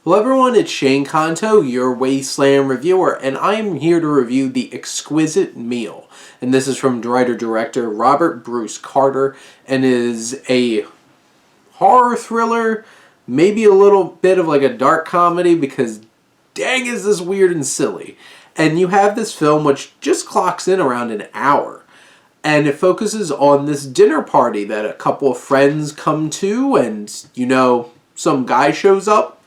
Hello everyone, it's Shane Kanto, your Wasteland reviewer, and I am here to review The Exquisite Meal. And this is from writer-director Robert Bruce Carter, and is a horror thriller, maybe a little bit of like a dark comedy, because dang is this weird and silly. And you have this film which just clocks in around an hour. And it focuses on this dinner party that a couple of friends come to, and, you know, some guy shows up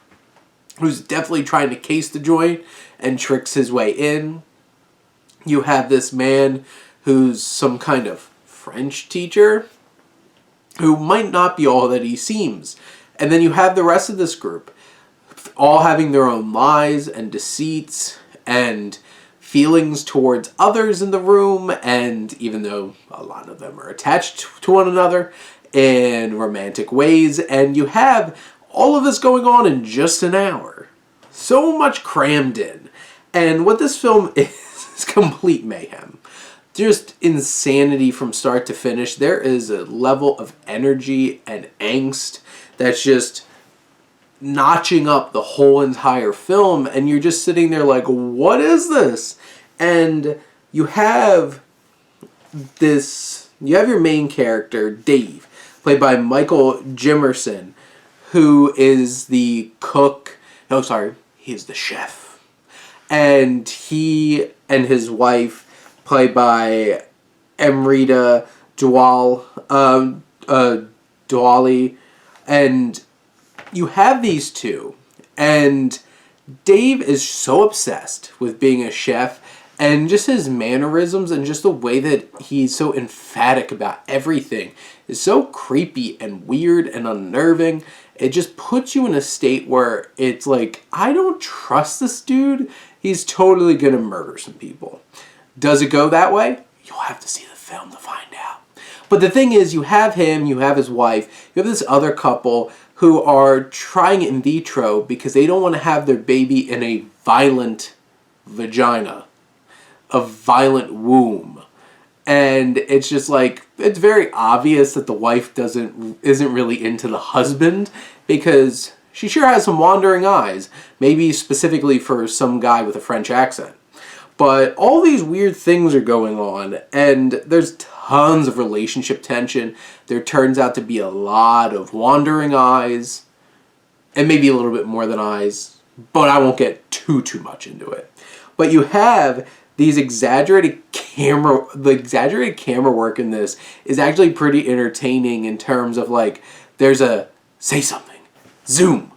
who's definitely trying to case the joint and tricks his way in. You have this man who's some kind of French teacher who might not be all that he seems. And then you have the rest of this group all having their own lies and deceits and feelings towards others in the room, and even though a lot of them are attached to one another in romantic ways, and you have all of this going on in just an hour. So much crammed in. And what this film is complete mayhem. Just insanity from start to finish. There is a level of energy and angst that's just notching up the whole entire film, and you're just sitting there like, what is this? And you have your main character, Dave, played by Michael Jimerson, who is the cook. No, sorry, he is the chef. And he and his wife, played by Amrita Dhaliwal, and you have these two, and Dave is so obsessed with being a chef, and just his mannerisms and just the way that he's so emphatic about everything is so creepy and weird and unnerving. It just puts you in a state where it's like, I don't trust this dude. He's totally gonna murder some people. Does it go that way? You'll have to see the film to find out. But the thing is, you have him, you have his wife, you have this other couple who are trying in vitro because they don't want to have their baby in a violent vagina, a violent womb. And it's just like, it's very obvious that the wife isn't really into the husband, because she sure has some wandering eyes, maybe specifically for some guy with a French accent. But all these weird things are going on, and there's tons of relationship tension. There turns out to be a lot of wandering eyes, and maybe a little bit more than eyes, but I won't get too much into it. But you have these exaggerated camera work in this is actually pretty entertaining in terms of, like, there's a say something, zoom,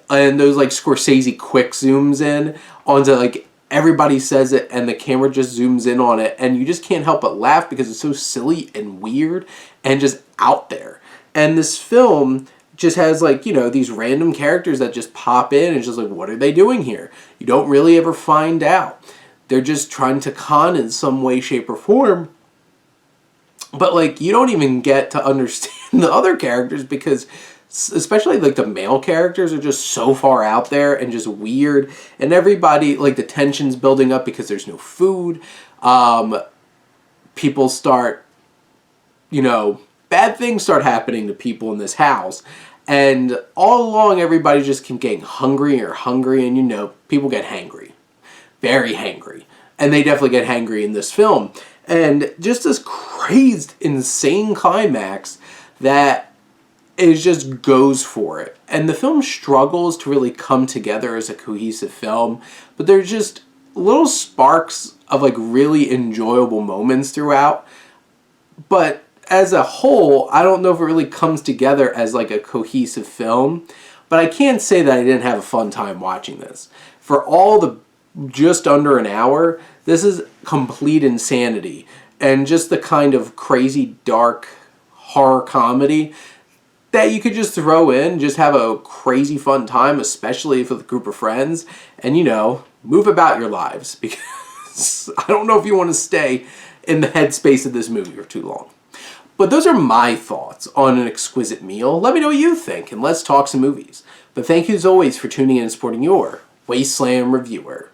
and those like Scorsese quick zooms in onto like everybody says it, and the camera just zooms in on it, and you just can't help but laugh because it's so silly and weird and just out there. And this film just has, like, you know, these random characters that just pop in, and it's just like, what are they doing here? You don't really ever find out. They're just trying to con in some way, shape, or form. But, like, you don't even get to understand the other characters, because especially, like, the male characters are just so far out there and just weird. And everybody, like, the tension's building up because there's no food. People start, you know, bad things start happening to people in this house. And all along, everybody just keeps getting hungry, and, you know, people get hangry. Very hangry. And they definitely get hangry in this film. And just this crazed, insane climax that it just goes for it. And the film struggles to really come together as a cohesive film, but there's just little sparks of, like, really enjoyable moments throughout. But as a whole, I don't know if it really comes together as, like, a cohesive film. But I can't say that I didn't have a fun time watching this. For all the just under an hour, this is complete insanity, and just the kind of crazy dark horror comedy that you could just throw in, just have a crazy fun time, especially with a group of friends, and, you know, move about your lives, because I don't know if you want to stay in the headspace of this movie for too long. But those are my thoughts on An Exquisite Meal. Let me know what you think, and let's talk some movies. But thank you as always for tuning in and supporting your Wasteland reviewer.